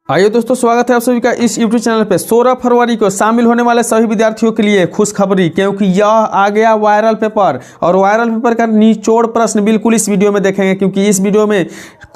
आइए दोस्तों, स्वागत है आप सभी का इस YouTube चैनल पे। 16 फरवरी को शामिल होने वाले सभी विद्यार्थियों के लिए खुशखबरी, क्योंकि यह आ गया वायरल पेपर। और वायरल पेपर का निचोड़ प्रश्न बिल्कुल इस वीडियो में देखेंगे, क्योंकि इस वीडियो में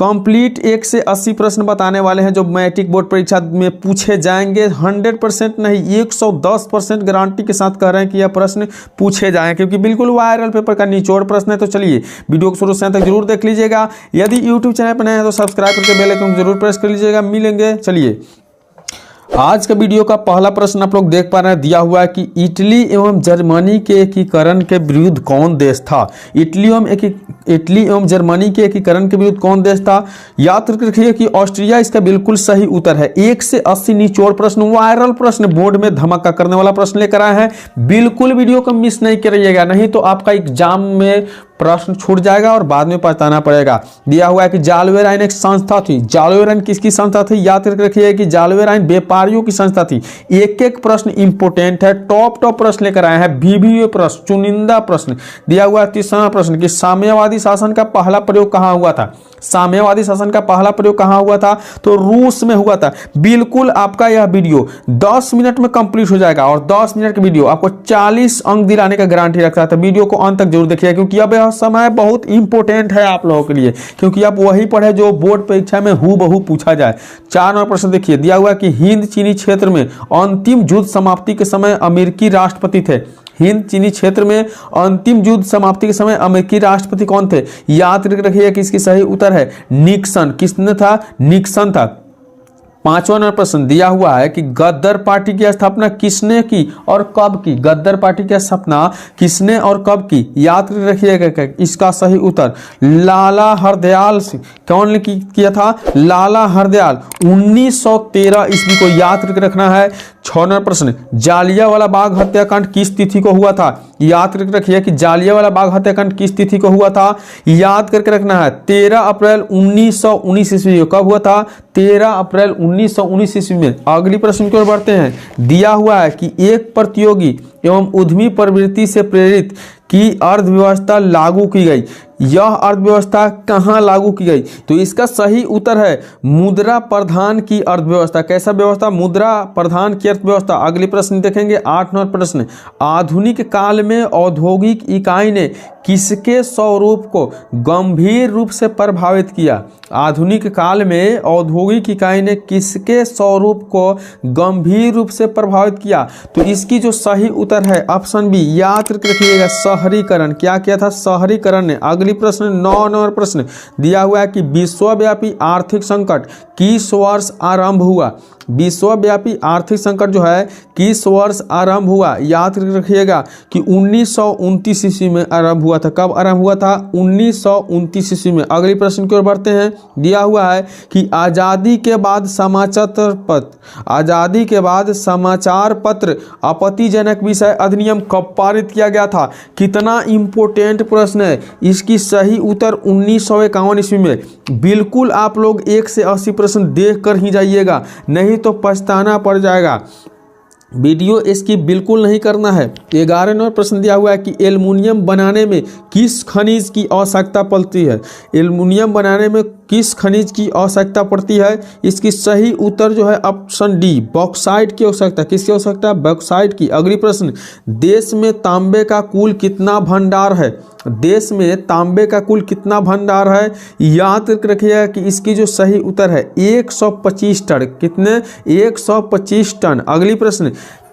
कंप्लीट 1 से 80 प्रश्न बताने वाले हैं जो मैट्रिक बोर्ड परीक्षा में पूछे जाएंगे। 100% नहीं, 110% गारंटी के साथ कह रहे हैं कि यह प्रश्न पूछे जाएंगे, क्योंकि बिल्कुल वायरल पेपर का निचोड़ प्रश्न है। तो चलिए वीडियो को शुरू से अंत तक जरूर देख लीजिएगा। यदि यूट्यूब चैनल पर नए हैं तो सब्सक्राइब करके बेल आइकन जरूर प्रेस कर लीजिएगा। मिलेंगे। चलिए, आज का वीडियो का पहला प्रश्न आप लोग देख पा रहे हैं, दिया हुआ है कि इटली एवं जर्मनी के एकीकरण के विरुद्ध कौन देश था। इटली एवं जर्मनी के एकीकरण के विरुद्ध कौन देश था। याद रखिए कि ऑस्ट्रिया इसका बिल्कुल सही उत्तर है। 1 से 80 निचोड़ प्रश्न, वायरल प्रश्न, बोर्ड में धमाका करने वाला प्रश्न लेकर आए हैं। बिल्कुल वीडियो को मिस नहीं करिएगा, नहीं तो आपका एग्जाम में प्रश्न छूट जाएगा और बाद में पछताना पड़ेगा। दिया हुआ है कि जालवेराइन एक संस्था थी। जालवेराइन किसकी संस्था थी? याद रखिए कि जालवेराइन व्यापारियों की संस्था थी। एक एक प्रश्न इंपोर्टेंट है, टॉप प्रश्न लेकर आए हैं। VVA प्रश्न, चुनिंदा प्रश्न। दिया हुआ है तीसरा प्रश्न कि साम्यवादी शासन का पहला प्रयोग कहां हुआ था। साम्यवादी शासन का पहला प्रयोग कहां हुआ था? तो रूस में हुआ था। बिल्कुल आपका यह वीडियो 10 मिनट में कंप्लीट हो जाएगा और 10 मिनट का वीडियो आपको 40 अंक दिलाने का गारंटी रखता है। तो वीडियो को अंत तक जरूर देखिए, क्योंकि अब यह समय बहुत इंपॉर्टेंट है आप लोगों के लिए, क्योंकि आप वही पढ़े जो बोर्ड परीक्षा में हूबहू पूछा जाए। 4 नंबर प्रश्न देखिए, दिया हुआ है कि हिंद चीनी क्षेत्र में अंतिम युद्ध समाप्ति के समय अमेरिकी राष्ट्रपति थे। हिंद चीनी क्षेत्र में अंतिम युद्ध समाप्ति के समय अमेरिकी राष्ट्रपति कौन थे? याद रखिए कि इसकी सही उत्तर है निक्सन। किसने था? निक्सन था। 5वां नंबर प्रश्न दिया हुआ है कि गद्दार पार्टी की स्थापना किसने की और कब की। गद्दार पार्टी की स्थापना किसने और कब की? याद रखिएगा इसका सही उत्तर लाला हरदयाल सिंह। कौन ने किया था? लाला हरदयाल। 1913 ईस्वी को याद रखना है। 6 नंबर प्रश्न, जालियांवाला बाग हत्याकांड किस तिथि को हुआ था? याद रखिए कि जालियांवाला बाग हत्याकांड किस तिथि को हुआ था? याद करके रखना है 13 अप्रैल 1919 ईस्वी को। कब हुआ था? 13 अप्रैल 1919 ईस्वी में। अगली प्रश्न की ओर बढ़ते हैं। दिया हुआ है कि एक प्रतियोगी एवं उद्यमी प्रवृत्ति से प्रेरित की अर्थव्यवस्था लागू की गई। यह अर्थव्यवस्था कहाँ लागू की गई? तो इसका सही उत्तर है मुद्रा प्रधान की अर्थव्यवस्था। कैसा व्यवस्था? मुद्रा प्रधान की अर्थव्यवस्था। अगले प्रश्न देखेंगे 8 नंबर प्रश्न, आधुनिक काल में औद्योगिक इकाई ने किसके स्वरूप को गंभीर रूप से प्रभावित किया? आधुनिक काल में औद्योगिक इकाई ने किसके स्वरूप को गंभीर रूप से प्रभावित किया? तो इसकी जो सही उत्तर है ऑप्शन बी। याद रखिएगा शहरीकरण। क्या किया था? शहरीकरण ने। अगली प्रश्न 9 नंबर प्रश्न दिया हुआ है कि विश्वव्यापी आर्थिक संकट किस वर्ष आरंभ हुआ। विश्वव्यापी आर्थिक संकट जो है किस वर्ष आरंभ हुआ? याद रखिएगा कि 1929 ईस्वी में आरंभ हुआ था। कब आरंभ हुआ था? 1929 ईस्वी में। अगली प्रश्न की ओर बढ़ते हैं। दिया हुआ है कि आजादी के बाद समाचार पत्र आपत्तिजनक विषय अधिनियम कब पारित किया गया था? कितना इंपोर्टेंट प्रश्न है। इसकी सही उत्तर 1951 ईस्वी में। बिल्कुल आप लोग 1 से 80 प्रश्न देख कर ही जाइएगा, नहीं तो पछताना पड़ जाएगा। वीडियो इसकी बिल्कुल नहीं करना है। 11 नंबर प्रश्न दिया हुआ है कि एल्युमिनियम बनाने में किस खनिज की आवश्यकता पड़ती है। एल्युमिनियम बनाने में किस खनिज की आवश्यकता पड़ती है? इसकी सही उत्तर जो है ऑप्शन डी, बॉक्साइट की आवश्यकता। किसकी आवश्यकता? बॉक्साइट की। अगली प्रश्न, देश में तांबे का कुल कितना भंडार है? देश में तांबे का कुल कितना भंडार है? याद रखिएगा कि इसकी जो सही उत्तर है 125 टन। कितने? 125 टन। अगली प्रश्न,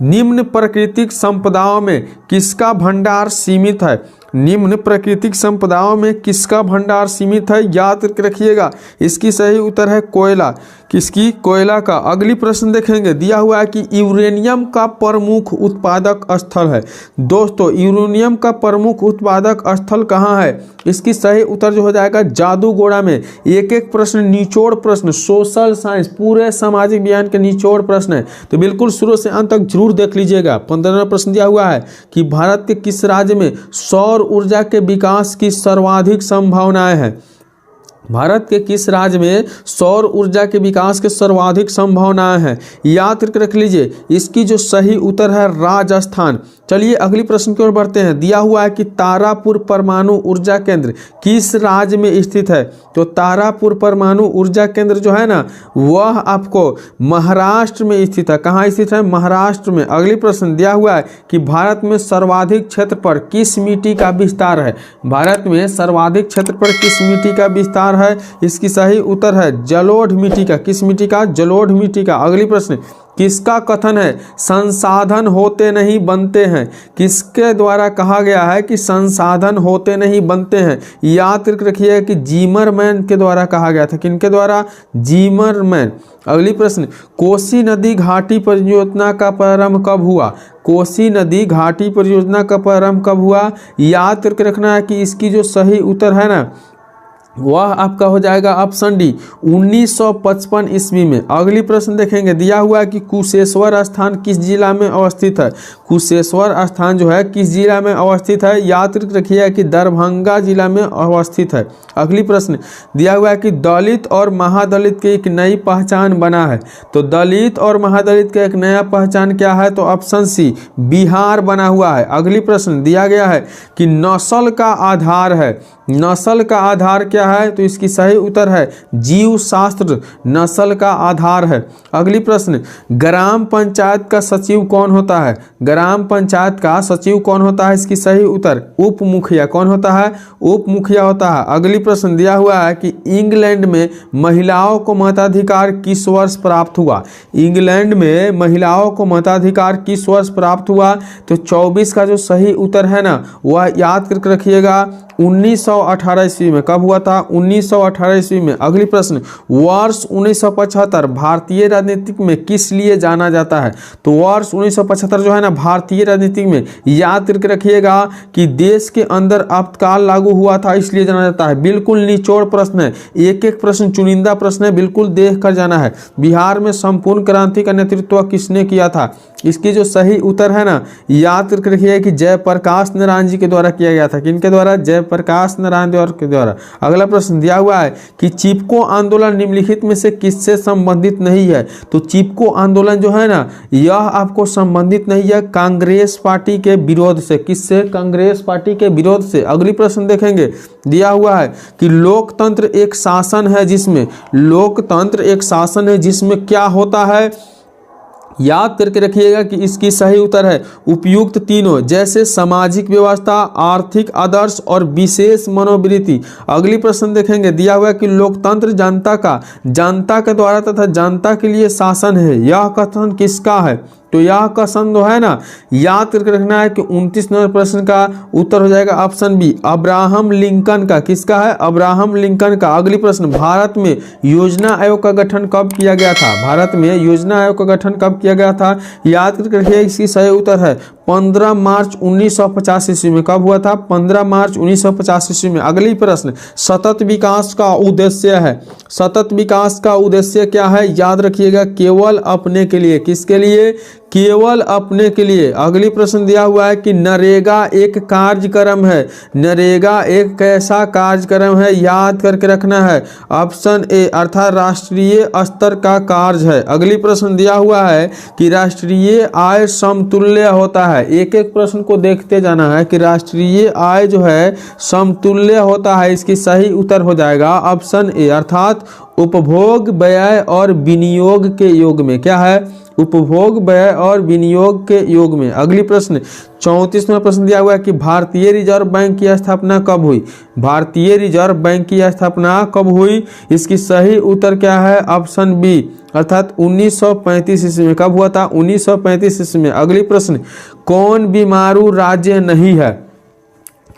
निम्न प्राकृतिक संपदाओं में किसका भंडार सीमित है? निम्न प्राकृतिक संपदाओं में किसका भंडार सीमित है? याद रखिएगा इसकी सही उत्तर है कोयला। किसकी? कोयला का। अगली प्रश्न देखेंगे। दिया हुआ है कि यूरेनियम का प्रमुख उत्पादक स्थल है। दोस्तों, यूरेनियम का प्रमुख उत्पादक स्थल कहाँ है? इसकी सही उत्तर जो हो जाएगा जादूगोड़ा में। एक एक प्रश्न निचोड़ प्रश्न, सोशल साइंस, पूरे सामाजिक विज्ञान के निचोड़ प्रश्न है, तो बिल्कुल शुरू से अंत तक जरूर देख लीजिएगा। 15वां प्रश्न दिया हुआ है कि भारत के किस राज्य में सौर ऊर्जा के विकास की सर्वाधिक संभावनाएं हैं? भारत के किस राज्य में सौर ऊर्जा के विकास के सर्वाधिक संभावनाएं हैं? याद करके रख लीजिए। इसकी जो सही उत्तर है राजस्थान। चलिए अगली प्रश्न की ओर बढ़ते हैं। दिया हुआ है कि तारापुर परमाणु ऊर्जा केंद्र किस राज्य में स्थित है? तो तारापुर परमाणु ऊर्जा केंद्र जो है ना वह आपको महाराष्ट्र में स्थित है। कहाँ स्थित है? महाराष्ट्र में। अगली प्रश्न दिया हुआ है कि भारत में सर्वाधिक क्षेत्र पर किस मिट्टी का विस्तार है? भारत में सर्वाधिक क्षेत्र पर किस मिट्टी का विस्तार है? इसकी सही उत्तर है जलोढ़ मिट्टी का। किस मिट्टी का? जलोढ़ मिट्टी का। अगली प्रश्न किसका कथन है संसाधन होते नहीं बनते हैं? किसके द्वारा कहा गया है कि संसाधन होते नहीं बनते हैं? याद करके रखिए कि जीमरमैन के द्वारा कहा गया था। किनके द्वारा? जीमरमैन। अगली प्रश्न कोसी नदी घाटी परियोजना का प्रारंभ कब हुआ? कोसी नदी घाटी परियोजना का प्रारंभ कब हुआ? याद करके रखना है कि इसकी जो सही उत्तर है ना वह आपका हो जाएगा ऑप्शन डी 1955 ईस्वी में। अगली प्रश्न देखेंगे। दिया हुआ है कि कुशेश्वर स्थान किस जिला में अवस्थित है? कुशेश्वर स्थान जो है किस जिला में अवस्थित है? याद रखिए कि दरभंगा जिला में अवस्थित है। अगली प्रश्न दिया हुआ है कि दलित और महादलित की एक नई पहचान बना है। तो दलित और महादलित का एक नया पहचान क्या है? तो ऑप्शन सी बिहार बना हुआ है। अगली प्रश्न दिया गया है कि नस्ल का आधार है। नस्ल का आधार क्या है? तो इसकी सही उत्तर है जीव शास्त्र नस्ल का आधार है। अगली प्रश्न ग्राम पंचायत का सचिव कौन होता है? ग्राम पंचायत का सचिव कौन होता है? इसकी सही उत्तर उप मुखिया। कौन होता है? उप मुखिया होता है। अगली प्रश्न दिया हुआ है कि इंग्लैंड में महिलाओं को मताधिकार किस वर्ष प्राप्त हुआ? इंग्लैंड में महिलाओं को मताधिकार किस वर्ष प्राप्त हुआ? तो 24 का जो सही उत्तर है ना वह याद करके रखिएगा 1918 ईस्वी में। कब हुआ था? 1918 ईस्वी में। अगली प्रश्न वर्ष 1975 भारतीय राजनीतिक में किस लिए जाना जाता है? तो वर्ष 1975 जो है ना भारतीय राजनीतिक में याद करके रखिएगा कि देश के अंदर आपातकाल लागू हुआ था इसलिए जाना जाता है। बिल्कुल निचोड़ प्रश्न है, एक एक प्रश्न चुनिंदा प्रश्न है, बिल्कुल देख कर जाना है। बिहार में संपूर्ण क्रांति का नेतृत्व किसने किया था? इसकी जो सही उत्तर है ना याद करके रखिए कि जयप्रकाश नारायण जी के द्वारा किया गया था। किनके द्वारा? जयप्रकाश नारायण के द्वारा। अगला प्रश्न दिया हुआ है कि चिपको आंदोलन निम्नलिखित में से किससे संबंधित नहीं है? तो चिपको आंदोलन जो है ना यह आपको संबंधित नहीं है कांग्रेस पार्टी के विरोध से। किससे? कांग्रेस पार्टी के विरोध से। अगली प्रश्न देखेंगे। दिया हुआ है कि लोकतंत्र एक शासन है जिसमें लोकतंत्र एक शासन है जिसमें क्या होता है? याद करके रखिएगा कि इसकी सही उत्तर है उपयुक्त तीनों, जैसे सामाजिक व्यवस्था, आर्थिक आदर्श और विशेष मनोवृत्ति। अगली प्रश्न देखेंगे। दिया हुआ है कि लोकतंत्र जनता के द्वारा तथा जनता के लिए शासन है। यह कथन किसका है? तो यह कथन जो है ना याद करके रखना है कि 29 नंबर प्रश्न का उत्तर हो जाएगा ऑप्शन बी अब्राहम लिंकन का। किसका है? अब्राहम लिंकन का। अगली प्रश्न भारत में योजना आयोग का गठन कब किया गया था? भारत में योजना आयोग का गठन कब किया गया था? याद करके रखिए इसकी सही उत्तर है 15 मार्च 1950 ईस्वी में। कब हुआ था? 15 मार्च 1950 ईस्वी में। अगली प्रश्न सतत विकास का उद्देश्य है। सतत विकास का उद्देश्य क्या है? याद रखिएगा केवल अपने के लिए। किसके लिए? केवल अपने के लिए। अगली प्रश्न दिया हुआ है कि नरेगा एक कार्यक्रम है। नरेगा एक कैसा कार्यक्रम है? याद करके रखना है ऑप्शन ए अर्थात राष्ट्रीय स्तर का कार्य है। अगली प्रश्न दिया हुआ है कि राष्ट्रीय आय समतुल्य होता है। एक एक प्रश्न को देखते जाना है कि राष्ट्रीय आय जो है समतुल्य होता है। इसकी सही उत्तर हो जाएगा ऑप्शन ए अर्थात उपभोग व्यय और विनियोग के योग में। क्या है? उपभोग व्यय और विनियोग के योग में। अगली प्रश्न 34वां प्रश्न दिया हुआ है कि भारतीय रिजर्व बैंक की स्थापना कब हुई? भारतीय रिजर्व बैंक की स्थापना कब हुई? इसकी सही उत्तर क्या है? ऑप्शन बी अर्थात 1935 ईस्वी में। कब हुआ था? 1935 ईस्वी में। अगली प्रश्न कौन बीमारू राज्य नहीं है?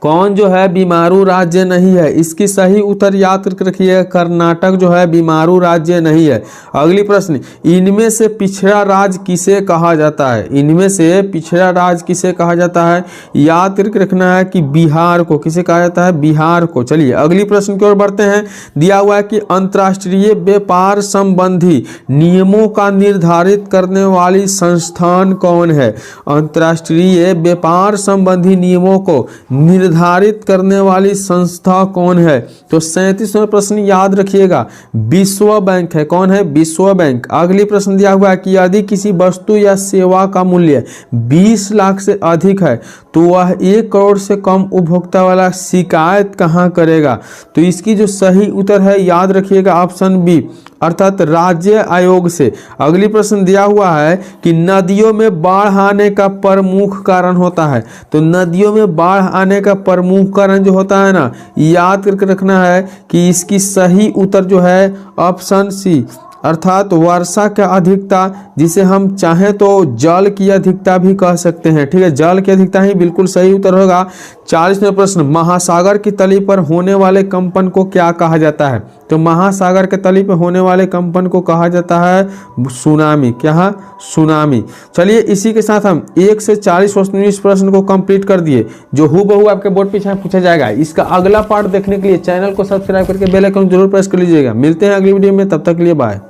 कौन जो है बीमारू राज्य नहीं है? इसकी सही उत्तर याद करके रखिए कर्नाटक जो है बीमारू राज्य नहीं है। अगली प्रश्न इनमें से पिछड़ा राज्य किसे कहा जाता है? इनमें से पिछड़ा राज्य किसे कहा जाता है? याद करके रखना है कि बिहार को। किसे कहा जाता है? बिहार को। चलिए अगली प्रश्न की ओर बढ़ते हैं। दिया हुआ है कि अंतर्राष्ट्रीय व्यापार संबंधी नियमों का निर्धारित करने वाली संस्थान कौन है? अंतर्राष्ट्रीय व्यापार संबंधी नियमों को निर्धारित करने वाली संस्था कौन है? तो 37वां प्रश्न याद रखिएगा, विश्व बैंक है। कौन है? विश्व बैंक। अगली प्रश्न दिया हुआ है कि यदि किसी वस्तु या सेवा का मूल्य 20 लाख से अधिक है तो वह 1 करोड़ से कम उपभोक्ता वाला शिकायत कहाँ करेगा? तो इसकी जो सही उत्तर है याद रखिएगा ऑप्शन बी, अर्थात राज्य आयोग से। अगली प्रश्न दिया हुआ है कि नदियों में बाढ़ आने का प्रमुख कारण होता है। तो नदियों में बाढ़ आने का प्रमुख कारण जो होता है ना, याद करके रखना है कि इसकी सही उत्तर जो है ऑप्शन सी, अर्थात वर्षा का अधिकता, जिसे हम चाहें तो जल की अधिकता भी कह सकते हैं। ठीक है, जल की अधिकता ही बिल्कुल सही उत्तर होगा। 40वां प्रश्न, महासागर की तली पर होने वाले कंपन को क्या कहा जाता है? तो महासागर के तली पर होने वाले कंपन को कहा जाता है सुनामी। क्या? सुनामी। चलिए इसी के साथ हम 1 से 40 प्रश्न को कंप्लीट कर दिए, जो हूबहू आपके बोर्ड पीछे पूछा जाएगा। इसका अगला पार्ट देखने के लिए चैनल को सब्सक्राइब करके बेल आइकन जरूर प्रेस कर लीजिएगा। मिलते हैं अगली वीडियो में, तब तक के लिए बाय।